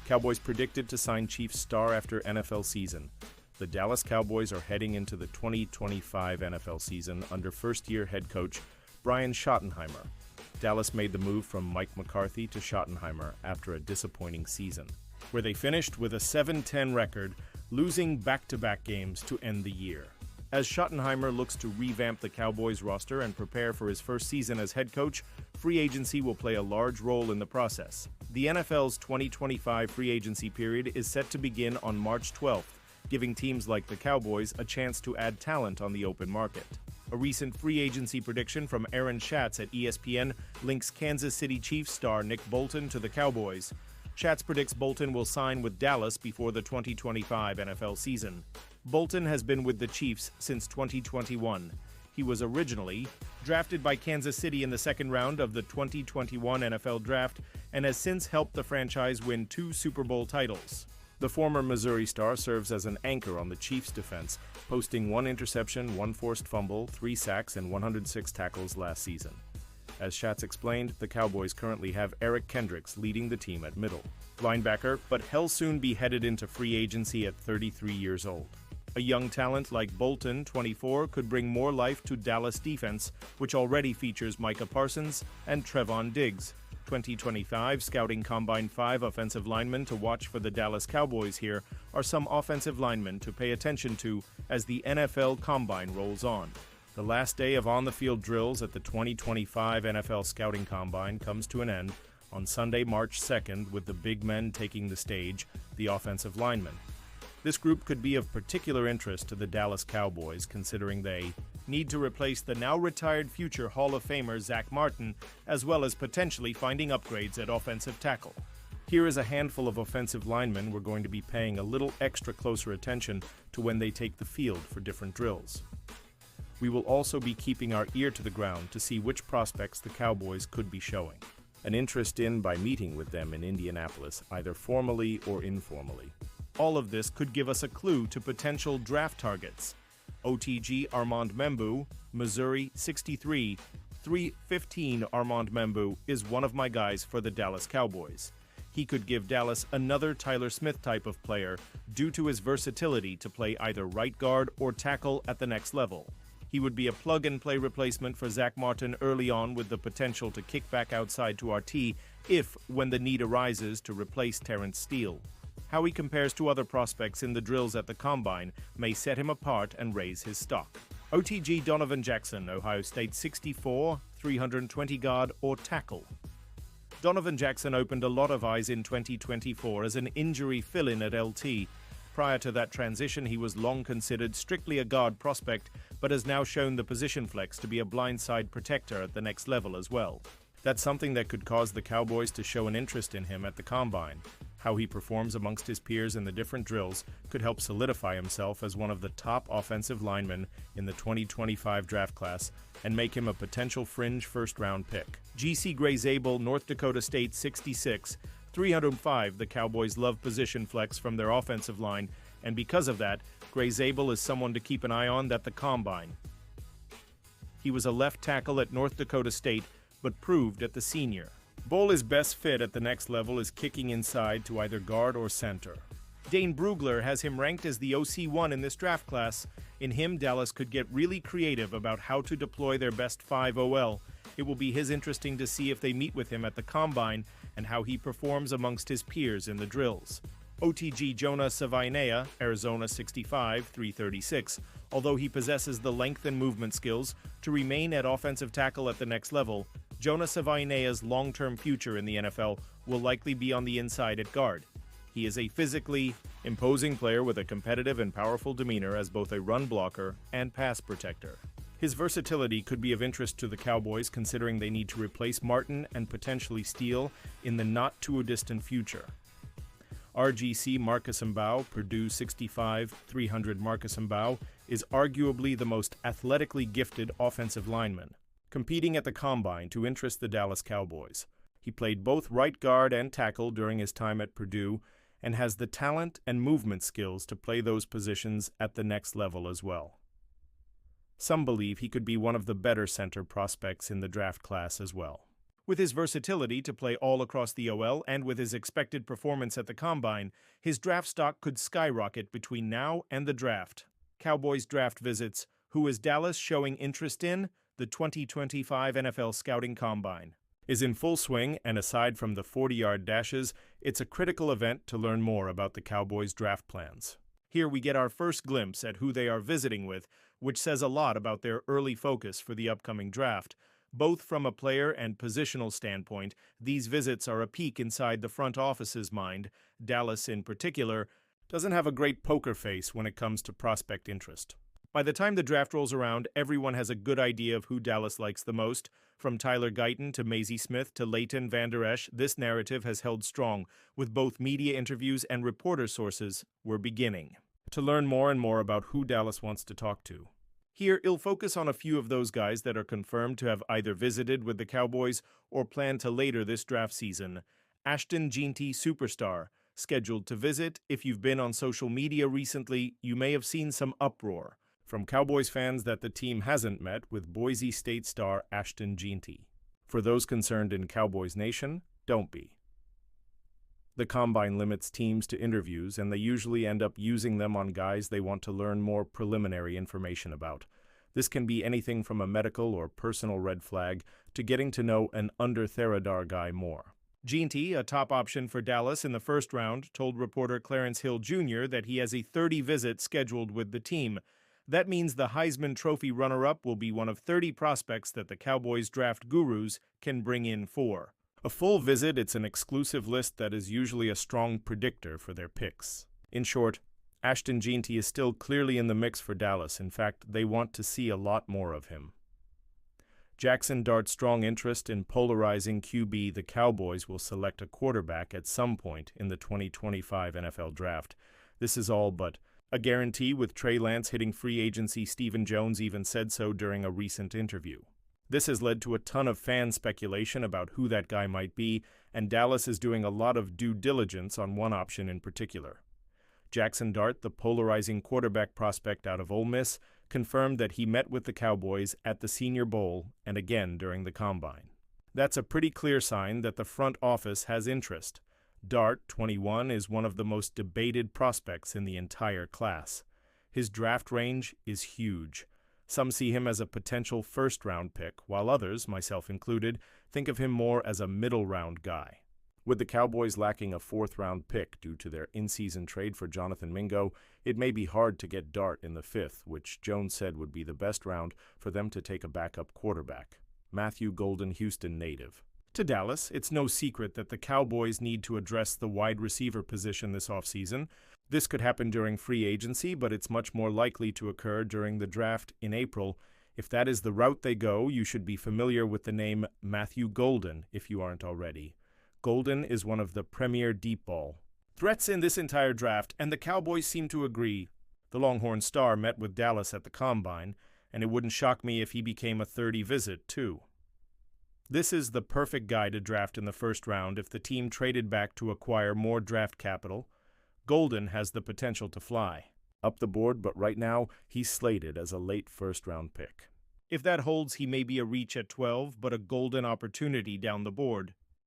Cowboys predicted to sign Chiefs star after NFL season. The Dallas Cowboys are heading into the 2025 NFL season under first-year head coach Brian Schottenheimer. Dallas made the move from Mike McCarthy to Schottenheimer after a disappointing season, where they finished with a 7-10 record, losing back-to-back games to end the year. As Schottenheimer looks to revamp the Cowboys roster and prepare for his first season as head coach, free agency will play a large role in the process. The NFL's 2025 free agency period is set to begin on March 12th, giving teams like the Cowboys a chance to add talent on the open market. A recent free agency prediction from Aaron Schatz at ESPN links Kansas City Chiefs star Nick Bolton to the Cowboys. Schatz predicts Bolton will sign with Dallas before the 2025 NFL season. Bolton has been with the Chiefs since 2021. He was originally drafted by Kansas City in the second round of the 2021 NFL Draft and has since helped the franchise win 2 Super Bowl titles. The former Missouri star serves as an anchor on the Chiefs' defense, posting 1 interception, 1 forced fumble, 3 sacks, and 106 tackles last season. As Schatz explained, the Cowboys currently have Eric Kendricks leading the team at middle linebacker, but he'll soon be headed into free agency at 33 years old. A young talent like Bolton, 24, could bring more life to Dallas defense, which already features Micah Parsons and Trevon Diggs. 2025 Scouting Combine 5 offensive linemen to watch for the Dallas Cowboys. Here are some offensive linemen to pay attention to as the NFL Combine rolls on. The last day of on-the-field drills at the 2025 NFL Scouting Combine comes to an end on Sunday, March 2nd, with the big men taking the stage, the offensive linemen. This group could be of particular interest to the Dallas Cowboys, considering they need to replace the now-retired future Hall of Famer Zach Martin, as well as potentially finding upgrades at offensive tackle. Here is a handful of offensive linemen we're going to be paying a little extra closer attention to when they take the field for different drills. We will also be keeping our ear to the ground to see which prospects the Cowboys could be showing an interest in by meeting with them in Indianapolis, either formally or informally. All of this could give us a clue to potential draft targets. OTG Armand Membu, Missouri, 63, 315 Armand Membu is one of my guys for the Dallas Cowboys. He could give Dallas another Tyler Smith type of player due to his versatility to play either right guard or tackle at the next level. He would be a plug-and-play replacement for Zach Martin early on with the potential to kick back outside to RT when the need arises to replace Terrence Steele. How he compares to other prospects in the drills at the Combine may set him apart and raise his stock. OTG Donovan Jackson, Ohio State, 64, 320 guard or tackle. Donovan Jackson opened a lot of eyes in 2024 as an injury fill-in at LT. Prior to that transition, he was long considered strictly a guard prospect, but has now shown the position flex to be a blindside protector at the next level as well. That's something that could cause the Cowboys to show an interest in him at the Combine. How he performs amongst his peers in the different drills could help solidify himself as one of the top offensive linemen in the 2025 draft class and make him a potential fringe first-round pick. GC Gray Zabel, North Dakota State, 66, 305. The Cowboys love position flex from their offensive line, and because of that, Gray Zabel is someone to keep an eye on at the Combine. He was a left tackle at North Dakota State, but proved at the senior. Bowl is best fit at the next level is kicking inside to either guard or center. Dane Brugler has him ranked as the OC1 in this draft class. In him, Dallas could get really creative about how to deploy their best 5 OL. It will be interesting to see if they meet with him at the Combine and how he performs amongst his peers in the drills. OTG Jonah Savainea, Arizona, 65, 336. Although he possesses the length and movement skills to remain at offensive tackle at the next level, Jonah Savainea's long-term future in the NFL will likely be on the inside at guard. He is a physically imposing player with a competitive and powerful demeanor as both a run blocker and pass protector. His versatility could be of interest to the Cowboys considering they need to replace Martin and potentially Steele in the not-too-distant future. RGC Marcus Mbao, Purdue, 65, 300 Marcus Mbao, is arguably the most athletically gifted offensive lineman, competing at the Combine to interest the Dallas Cowboys. He played both right guard and tackle during his time at Purdue and has the talent and movement skills to play those positions at the next level as well. Some believe he could be one of the better center prospects in the draft class as well. With his versatility to play all across the OL and with his expected performance at the Combine, his draft stock could skyrocket between now and the draft. Cowboys draft visits. Who is Dallas showing interest in? The 2025 NFL Scouting Combine is in full swing, and aside from the 40-yard dashes, it's a critical event to learn more about the Cowboys' draft plans. Here we get our first glimpse at who they are visiting with, which says a lot about their early focus for the upcoming draft. Both from a player and positional standpoint, these visits are a peek inside the front office's mind. Dallas, in particular, doesn't have a great poker face when it comes to prospect interest. By the time the draft rolls around, everyone has a good idea of who Dallas likes the most. From Tyler Guyton to Maisie Smith to Leighton Vander Esch, this narrative has held strong, with both media interviews and reporter sources. We're beginning to learn more and more about who Dallas wants to talk to. Here, he'll focus on a few of those guys that are confirmed to have either visited with the Cowboys or plan to later this draft season. Ashton Jeanty, superstar, scheduled to visit. If you've been on social media recently, you may have seen some uproar from Cowboys fans that the team hasn't met with Boise State star Ashton Jeanty. For those concerned in Cowboys Nation, don't be. The Combine limits teams to interviews, and they usually end up using them on guys they want to learn more preliminary information about. This can be anything from a medical or personal red flag to getting to know an under-Theradar guy more. Jeanty, a top option for Dallas in the first round, told reporter Clarence Hill Jr. that he has a 30 visit scheduled with the team. That means the Heisman Trophy runner-up will be one of 30 prospects that the Cowboys draft gurus can bring in for. A full visit, it's an exclusive list that is usually a strong predictor for their picks. In short, Ashton Jeanty is still clearly in the mix for Dallas. In fact, they want to see a lot more of him. Jackson Dart's strong interest in polarizing QB. The Cowboys will select a quarterback at some point in the 2025 NFL Draft. This is all but a guarantee, with Trey Lance hitting free agency. Stephen Jones even said so during a recent interview. This has led to a ton of fan speculation about who that guy might be, and Dallas is doing a lot of due diligence on one option in particular. Jackson Dart, the polarizing quarterback prospect out of Ole Miss, confirmed that he met with the Cowboys at the Senior Bowl and again during the Combine. That's a pretty clear sign that the front office has interest. Dart, 21, is one of the most debated prospects in the entire class. His draft range is huge. Some see him as a potential first-round pick, while others, myself included, think of him more as a middle-round guy. With the Cowboys lacking a fourth-round pick due to their in-season trade for Jonathan Mingo, it may be hard to get Dart in the fifth, which Jones said would be the best round for them to take a backup quarterback. Matthew Golden, Houston native. To Dallas, it's no secret that the Cowboys need to address the wide receiver position this offseason. This could happen during free agency, but it's much more likely to occur during the draft in April. If that is the route they go, you should be familiar with the name Matthew Golden if you aren't already. Golden is one of the premier deep ball threats in this entire draft, and the Cowboys seem to agree. The Longhorn star met with Dallas at the Combine, and it wouldn't shock me if he became a 30 visit, too. This is the perfect guy to draft in the first round if the team traded back to acquire more draft capital. Golden has the potential to fly up the board, but right now he's slated as a late first-round pick. If that holds, he may be a reach at 12, but a golden opportunity down the board.